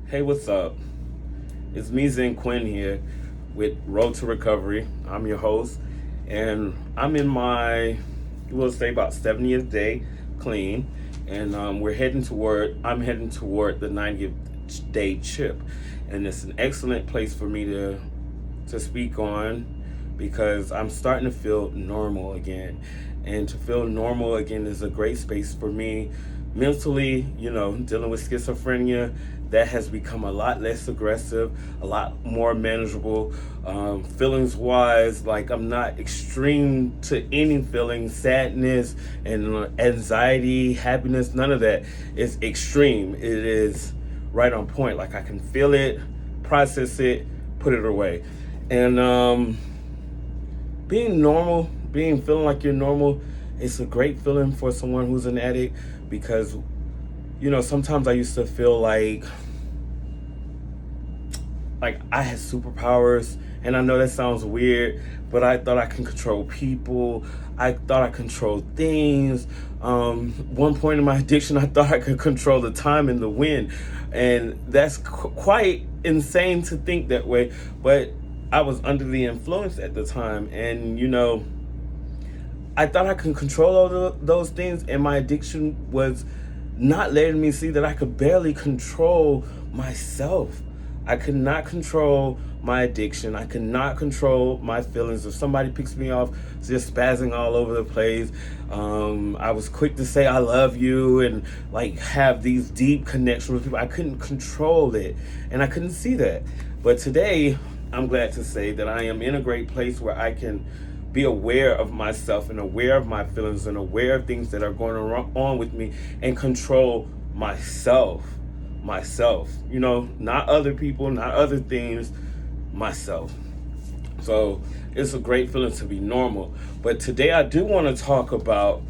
Hey, what's up? It's me, Zen Quinn, here with Road to Recovery. I'm your host, and I'm in my, we'll say, about 70th day clean, and I'm heading toward the 90th day chip, and it's an excellent place for me to speak on because I'm starting to feel normal again. And to feel normal again is a great space for me mentally, dealing with schizophrenia. That has become a lot less aggressive, a lot more manageable. Feelings wise, like I'm not extreme to any feeling, sadness and anxiety, happiness, none of that is extreme. It is right on point. Like I can feel it, process it, put it away. And being normal, feeling like you're normal, it's a great feeling for someone who's an addict because, sometimes I used to feel like I had superpowers, and I know that sounds weird, but I thought I can control people. I thought I controlled things. One point in my addiction, I thought I could control the time and the wind, and that's quite insane to think that way. But I was under the influence at the time, and I thought I could control all those things, and my addiction was not letting me see that I could barely control myself. I could not control my addiction. I could not control my feelings. If somebody picks me off, just spazzing all over the place. I was quick to say I love you and like have these deep connections with people. I couldn't control it, and I couldn't see that. But today, I'm glad to say that I am in a great place where I can be aware of myself and aware of my feelings and aware of things that are going on with me and control myself, not other people, not other things, myself. So it's a great feeling to be normal. But today I do want to talk about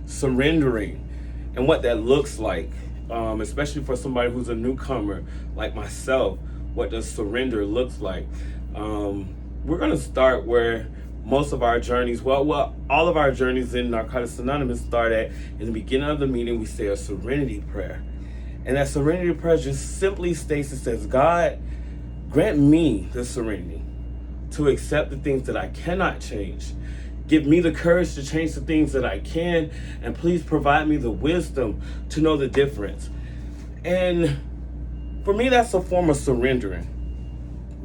surrendering and what that looks like, especially for somebody who's a newcomer like myself. What does surrender looks like? We're going to start where most of our journeys, all of our journeys in Narcotics Anonymous start at. In the beginning of the meeting, we say a serenity prayer. And that serenity prayer just simply states, it says, God, grant me the serenity to accept the things that I cannot change. Give me the courage to change the things that I can. And please provide me the wisdom to know the difference. And for me, that's a form of surrendering.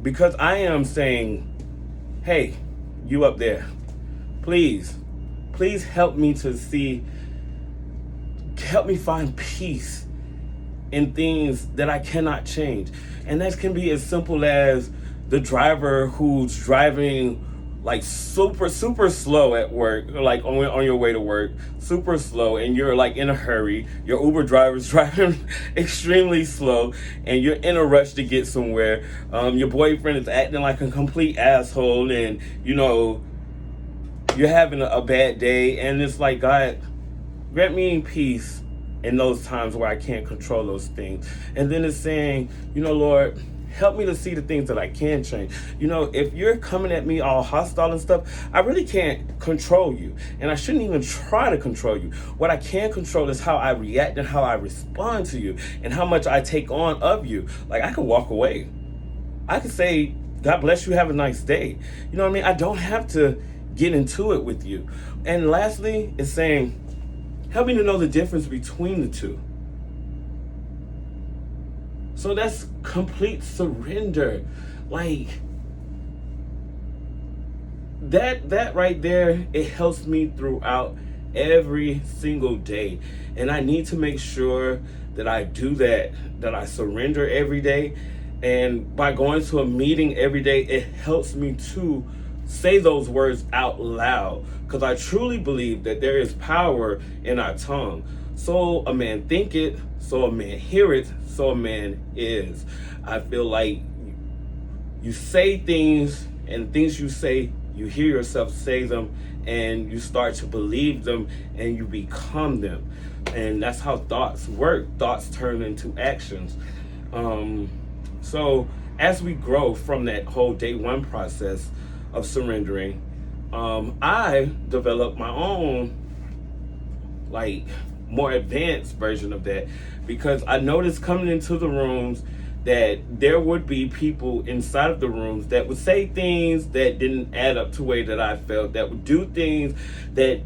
Because I am saying, hey, you up there, please help me to see, help me find peace in things that I cannot change. And that can be as simple as the driver who's driving like super slow at work, like on your way to work, super slow, and you're like in a hurry. Your Uber driver's driving extremely slow, and you're in a rush to get somewhere. Your boyfriend is acting like a complete asshole, and you're having a bad day, and it's like, God, grant me peace in those times where I can't control those things. And then it's saying, Lord, help me to see the things that I can change. If you're coming at me all hostile and stuff, I really can't control you. And I shouldn't even try to control you. What I can control is how I react and how I respond to you and how much I take on of you. Like, I could walk away. I could say, God bless you, have a nice day. You know what I mean? I don't have to get into it with you. And lastly, it's saying, help me to know the difference between the two. So that's complete surrender. Like that right there, it helps me throughout every single day. And I need to make sure that I do that I surrender every day. And by going to a meeting every day, it helps me to say those words out loud. Because I truly believe that there is power in our tongue. So a man think it, so a man hear it, so a man is. I feel like you say things, and things you say, you hear yourself say them, and you start to believe them, and you become them. And that's how thoughts work. Thoughts turn into actions. So as we grow from that whole day one process of surrendering, I developed my own more advanced version of that, because I noticed coming into the rooms that there would be people inside of the rooms that would say things that didn't add up to the way that I felt, that would do things that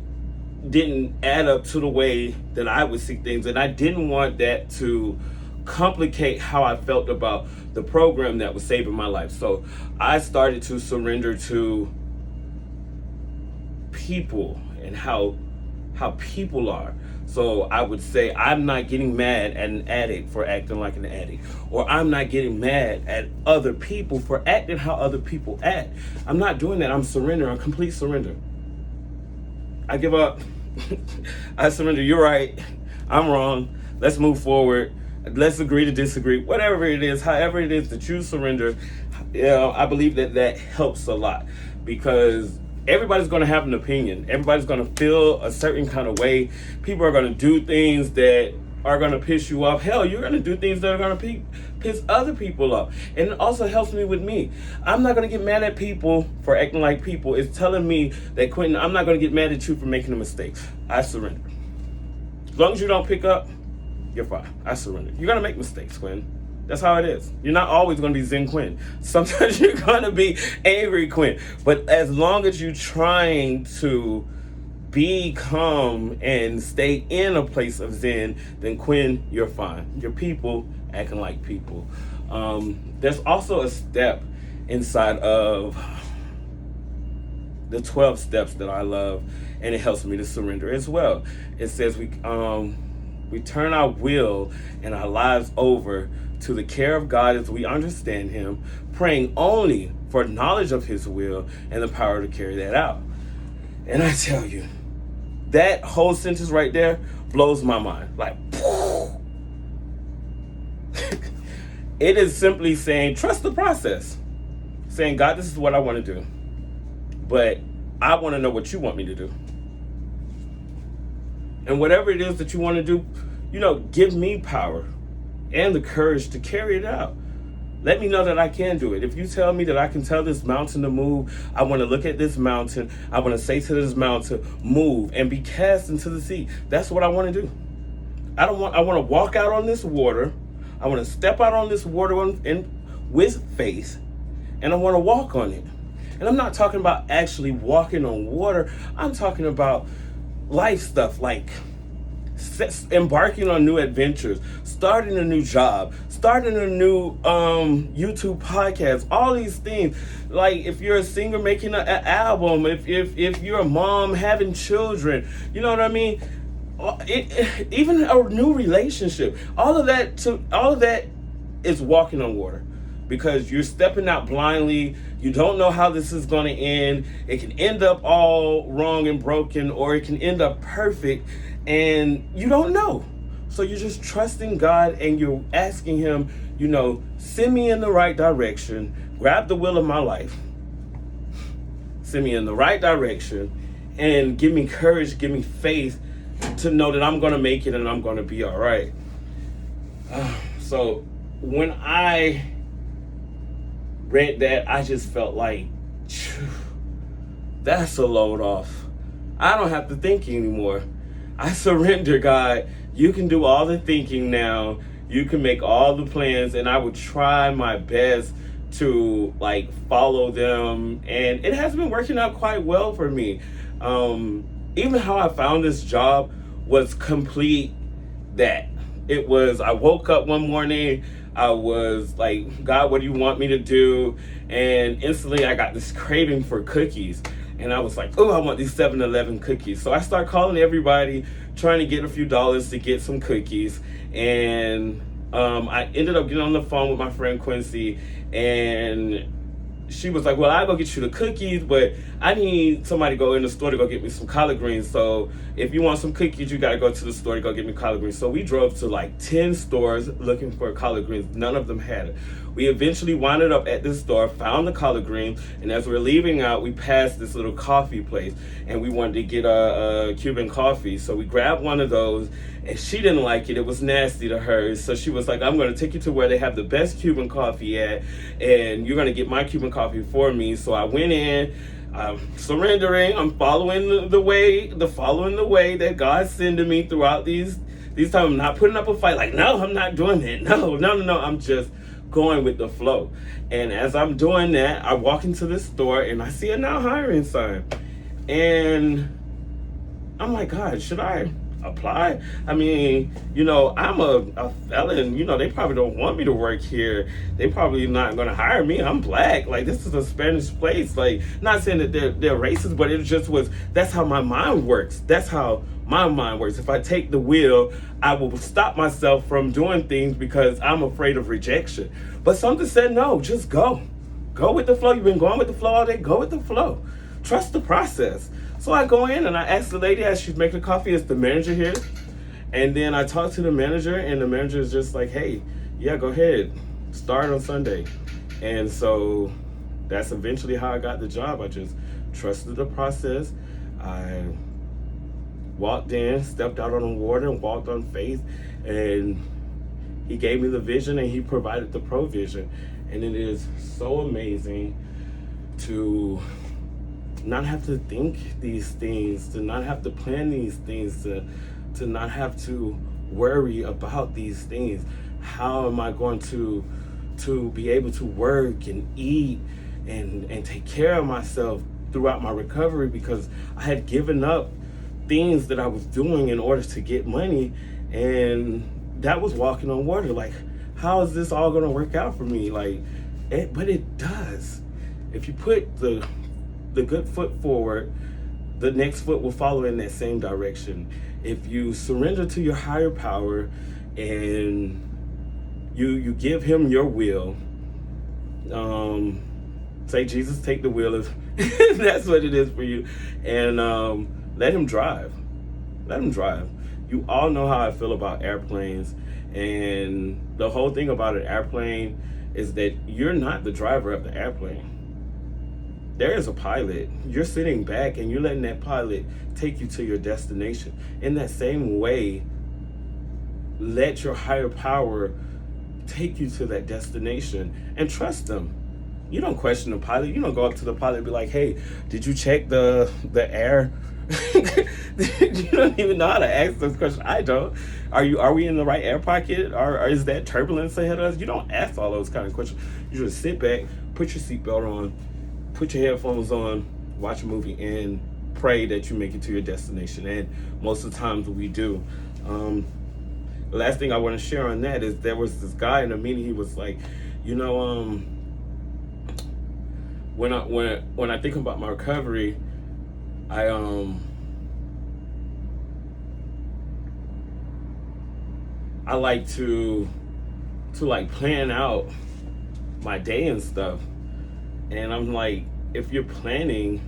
didn't add up to the way that I would see things. And I didn't want that to complicate how I felt about the program that was saving my life. So I started to surrender to people and how people are. So I would say, I'm not getting mad at an addict for acting like an addict, or I'm not getting mad at other people for acting how other people act. I'm not doing that. I'm surrendering. I'm complete surrender. I give up. I surrender. You're right. I'm wrong. Let's move forward. Let's agree to disagree. Whatever it is, however it is that you surrender, I believe that helps a lot, because everybody's going to have an opinion. Everybody's going to feel a certain kind of way. People are going to do things that are going to piss you off. Hell, you're going to do things that are going to piss other people off. And it also helps me with me. I'm not going to get mad at people for acting like people. It's telling me that, Quentin, I'm not going to get mad at you for making a mistake. I surrender. As long as you don't pick up, you're fine. I surrender. You're going to make mistakes, Quentin. That's how it is. You're not always going to be Zen Quinn. Sometimes you're going to be angry Quinn. But as long as you're trying to be calm and stay in a place of Zen, then Quinn, you're fine. You're people acting like people. There's also a step inside of the 12 steps that I love, and it helps me to surrender as well. It says we turn our will and our lives over to the care of God as we understand Him, praying only for knowledge of His will and the power to carry that out. And I tell you, that whole sentence right there blows my mind. Like, it is simply saying, trust the process. Saying, God, this is what I want to do, but I want to know what you want me to do. And whatever it is that you want to do, give me power and the courage to carry it out. Let me know that I can do it. If you tell me that I can tell this mountain to move, I want to look at this mountain. I want to say to this mountain, move and be cast into the sea. That's what I want to do. I want to walk out on this water. I want to step out on this water with faith, and I want to walk on it. And I'm not talking about actually walking on water. I'm talking about life stuff like embarking on new adventures, starting a new job, starting a new YouTube podcast, all these things. Like if you're a singer making an album, if you're a mom having children, you know what I mean? Even a new relationship, all of that is walking on water, because you're stepping out blindly. You don't know how this is going to end. It can end up all wrong and broken, or it can end up perfect, and you don't know. So you're just trusting God, and you're asking Him, send me in the right direction, grab the wheel of my life, send me in the right direction, and give me courage, give me faith to know that I'm going to make it and I'm going to be all right. So when I read that, I just felt like, that's a load off. I don't have to think anymore. I surrender, God. You can do all the thinking now. You can make all the plans, and I would try my best to follow them. And it has been working out quite well for me. Even how I found this job was complete that. It was, I woke up one morning, I was like, God, what do you want me to do? And instantly I got this craving for cookies. And I was like, oh, I want these 7-Eleven cookies. So I started calling everybody, trying to get a few dollars to get some cookies. And I ended up getting on the phone with my friend Quincy, and she was like, well, I'll go get you the cookies, but I need somebody to go in the store to go get me some collard greens. So if you want some cookies, you got to go to the store to go get me collard greens. So we drove to 10 stores looking for collard greens. None of them had it. We eventually wound up at this store, found the collard greens, and as we're leaving out, we passed this little coffee place, and we wanted to get a Cuban coffee. So we grabbed one of those, and she didn't like it. It was nasty to her. So she was like, I'm going to take you to where they have the best Cuban coffee at, and you're going to get my Cuban coffee for me. So I went in, I'm surrendering. I'm following following the way that God's sending me throughout these times. I'm not putting up a fight. Like, no, I'm not doing that. No. I'm just going with the flow. And as I'm doing that, I walk into this store and I see a now hiring sign, and I'm like, God, should I apply? I mean, I'm a felon. They probably don't want me to work here. They probably not going to hire me. I'm black. Like, this is a Spanish place. Like, not saying that they're racist, but it just was, that's how my mind works. That's how my mind works. If I take the wheel, I will stop myself from doing things because I'm afraid of rejection. But something said, no, just go. Go with the flow. You've been going with the flow all day. Go with the flow. Trust the process. So I go in and I ask the lady as she's making coffee, is the manager here? And then I talk to the manager, and the manager is just like, hey, yeah, go ahead. Start on Sunday. And so that's eventually how I got the job. I just trusted the process. I walked in, stepped out on the water, and walked on faith. And he gave me the vision, and he provided the provision. And it is so amazing to not have to think these things, to not have to plan these things, to not have to worry about these things. How am I going to be able to work and eat and take care of myself throughout my recovery? Because I had given up things that I was doing in order to get money, and that was walking on water. Like, how is this all going to work out for me? But it does. If you put the good foot forward, the next foot will follow in that same direction. If you surrender to your higher power and you give him your will, say, Jesus, take the wheel, if that's what it is for you, and let him drive. Let him drive. You all know how I feel about airplanes, and the whole thing about an airplane is that you're not the driver of the airplane. There is a pilot. You're sitting back and you're letting that pilot take you to your destination. In that same way, let your higher power take you to that destination and trust them. You don't question the pilot. You don't go up to the pilot and be like, hey, did you check the air? You don't even know how to ask those questions. I don't. Are we in the right air pocket? Or is that turbulence ahead of us? You don't ask all those kind of questions. You just sit back, put your seatbelt on, put your headphones on, watch a movie, and pray that you make it to your destination. And most of the times we do. The last thing I want to share on that is there was this guy in a meeting. He was like, when I think about my recovery, I like to plan out my day and stuff. And I'm like, if you're planning,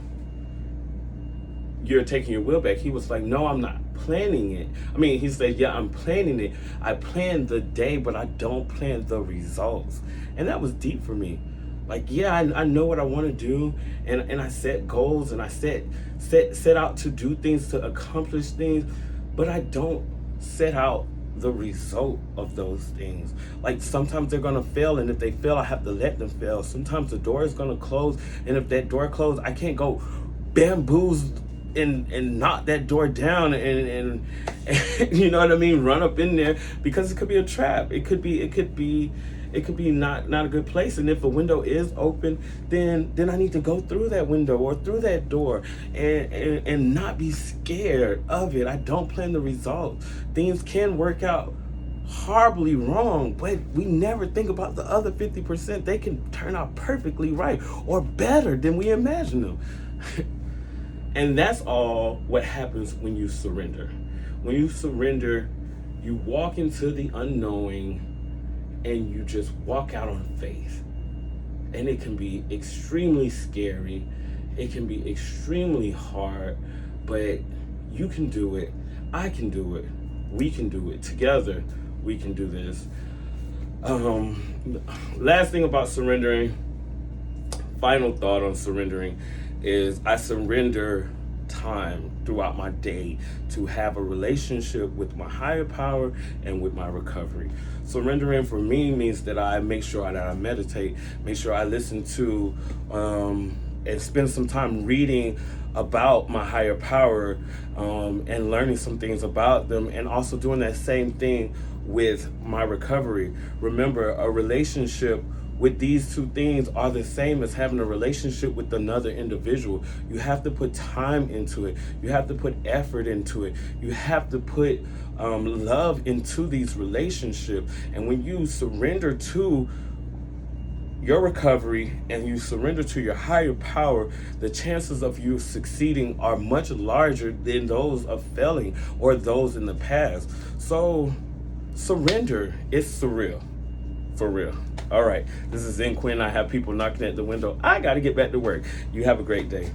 you're taking your will back. He was like, no, I'm not planning it. I mean, he said, yeah, I'm planning it. I plan the day, but I don't plan the results. And that was deep for me. Like, yeah, I know what I want to do, and I set goals, and I set out to do things, to accomplish things, but I don't set out the result of those things. Like, sometimes they're gonna fail, and if they fail, I have to let them fail. Sometimes the door is gonna close, and if that door closed, I can't go bamboozle and knock that door down and you know what I mean, run up in there, because it could be a trap. It could be not a good place. And if a window is open, then I need to go through that window or through that door and not be scared of it. I don't plan the result. Things can work out horribly wrong, but we never think about the other 50%. They can turn out perfectly right or better than we imagine them. And that's all what happens when you surrender. When you surrender, you walk into the unknowing and you just walk out on faith. And it can be extremely scary. It can be extremely hard, but you can do it. I can do it. We can do it. Together, we can do this. Last thing about surrendering, final thought on surrendering, is I surrender time throughout my day to have a relationship with my higher power and with my recovery. Surrendering for me means that I make sure that I meditate, make sure I listen to and spend some time reading about my higher power, and learning some things about them, and also doing that same thing with my recovery. Remember, a relationship with these two things are the same as having a relationship with another individual. You have to put time into it. You have to put effort into it. You have to put love into these relationships. And when you surrender to your recovery and you surrender to your higher power, the chances of you succeeding are much larger than those of failing or those in the past. So surrender. It's surreal. For real. All right. This is Zen Quinn. I have people knocking at the window. I got to get back to work. You have a great day.